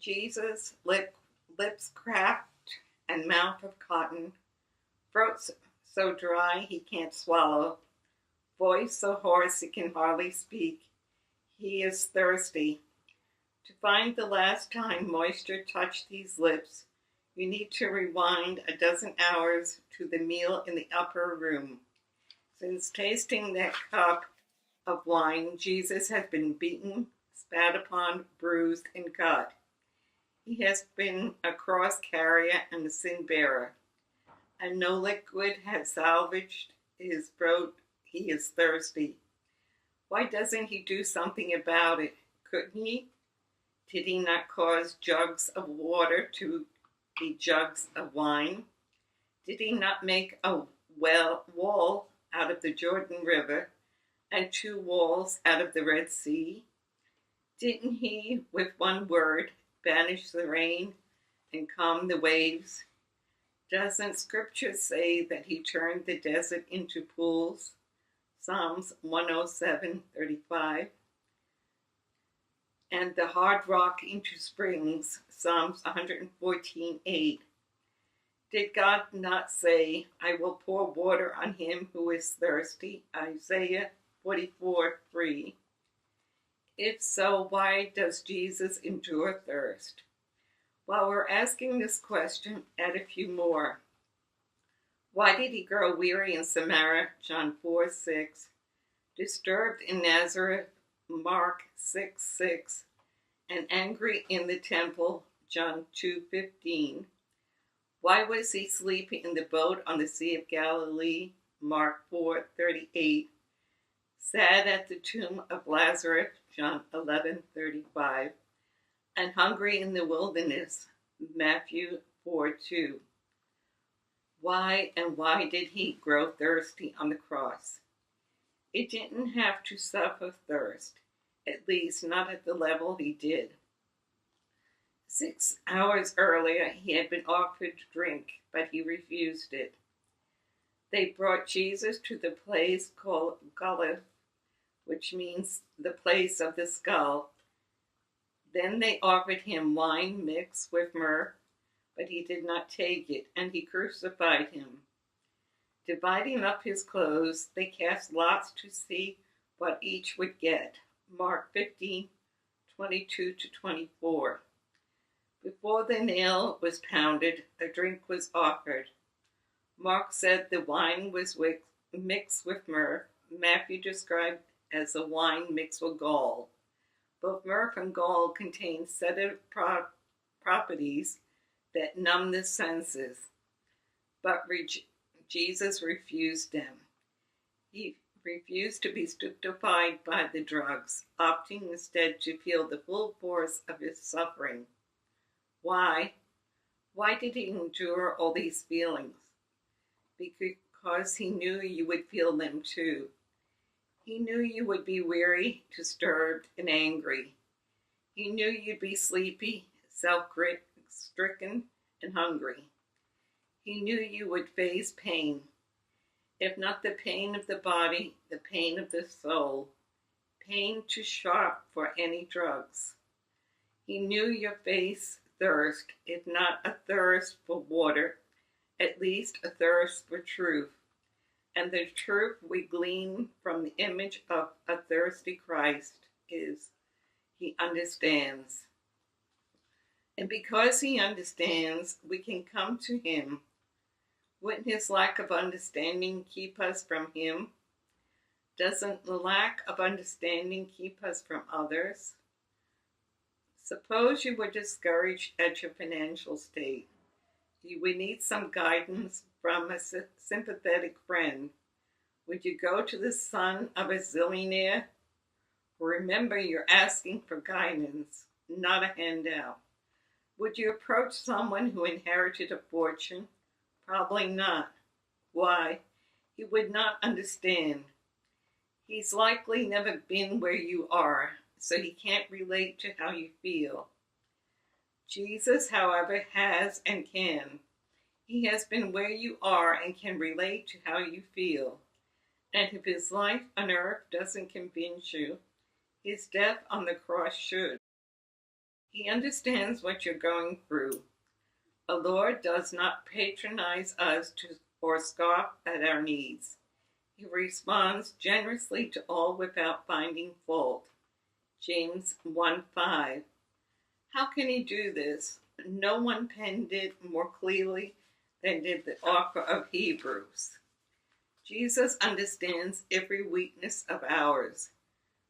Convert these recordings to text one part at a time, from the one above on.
Jesus, lips cracked and mouth of cotton, throat so dry he can't swallow, voice so hoarse he can hardly speak. He is thirsty. To find the last time moisture touched these lips, you need to rewind a dozen hours to the meal in the upper room. Since tasting that cup of wine, Jesus has been beaten, spat upon, bruised, and cut. He has been a cross carrier and a sin bearer, and no liquid has salvaged his throat. He is thirsty. Why doesn't he do something about it? Couldn't he? Did he not cause jugs of water to be jugs of wine? Did he not make a wall out of the Jordan River and 2 walls out of the Red Sea? Didn't he, with one word, banish the rain and calm the waves? Doesn't Scripture say that he turned the desert into pools? Psalms 107:35. And the hard rock into springs, Psalms 114:8. Did God not say, I will pour water on him who is thirsty, Isaiah 44:3? If so, why does Jesus endure thirst? While we're asking this question, add a few more. Why did he grow weary in Samaria, John 4:6, disturbed in Nazareth, Mark 6:6, and angry in the temple, John 2:15? Why was he sleeping in the boat on the Sea of Galilee, Mark 4:38, sad at the tomb of Lazarus, John 11:35, and hungry in the wilderness, Matthew 4:2? Why did he grow thirsty on the cross? He didn't have to suffer thirst, at least not at the level he did. 6 hours earlier, he had been offered drink, but he refused it. They brought Jesus to the place called Golgotha, which means the place of the skull. Then they offered him wine mixed with myrrh, but he did not take it, and he crucified him. Dividing up his clothes, they cast lots to see what each would get. Mark 15:22-24. Before the nail was pounded, a drink was offered. Mark said the wine was mixed with myrrh. Matthew described as a wine mixed with gall. Both myrrh and gall contain sedative properties that numb the senses, but Jesus refused them. He refused to be stupefied by the drugs, opting instead to feel the full force of his suffering. Why? Why did he endure all these feelings? Because he knew you would feel them too. He knew you would be weary, disturbed, and angry. He knew you'd be sleepy, self-stricken, and hungry. He knew you would face pain. If not the pain of the body, the pain of the soul. Pain too sharp for any drugs. He knew your face thirst, if not a thirst for water, at least a thirst for truth. And the truth we glean from the image of a thirsty Christ is he understands. And because he understands, we can come to him. Wouldn't his lack of understanding keep us from him? Doesn't the lack of understanding keep us from others? Suppose you were discouraged at your financial state. You would need some guidance from a sympathetic friend. Would you go to the son of a zillionaire? Remember, you're asking for guidance, not a handout. Would you approach someone who inherited a fortune? Probably not. Why? He would not understand. He's likely never been where you are, so he can't relate to how you feel. Jesus, however, has and can. He has been where you are and can relate to how you feel. And if his life on earth doesn't convince you, his death on the cross should. He understands what you're going through. The Lord does not patronize us or scoff at our needs. He responds generously to all without finding fault. James 1:5. How can he do this? No one penned it more clearly than did the author of Hebrews. Jesus understands every weakness of ours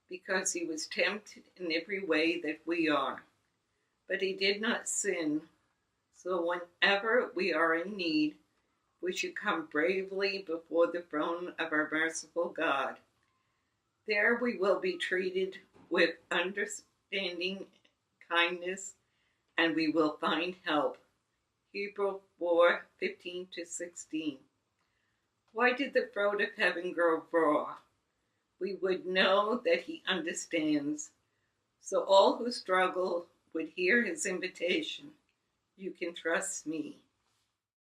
because he was tempted in every way that we are. But he did not sin. So whenever we are in need, we should come bravely before the throne of our merciful God. There we will be treated with understanding, kindness, and we will find help. Hebrews 4:15-16. Why did the throat of heaven grow raw? We would know that he understands. So all who struggle would hear his invitation. You can trust me.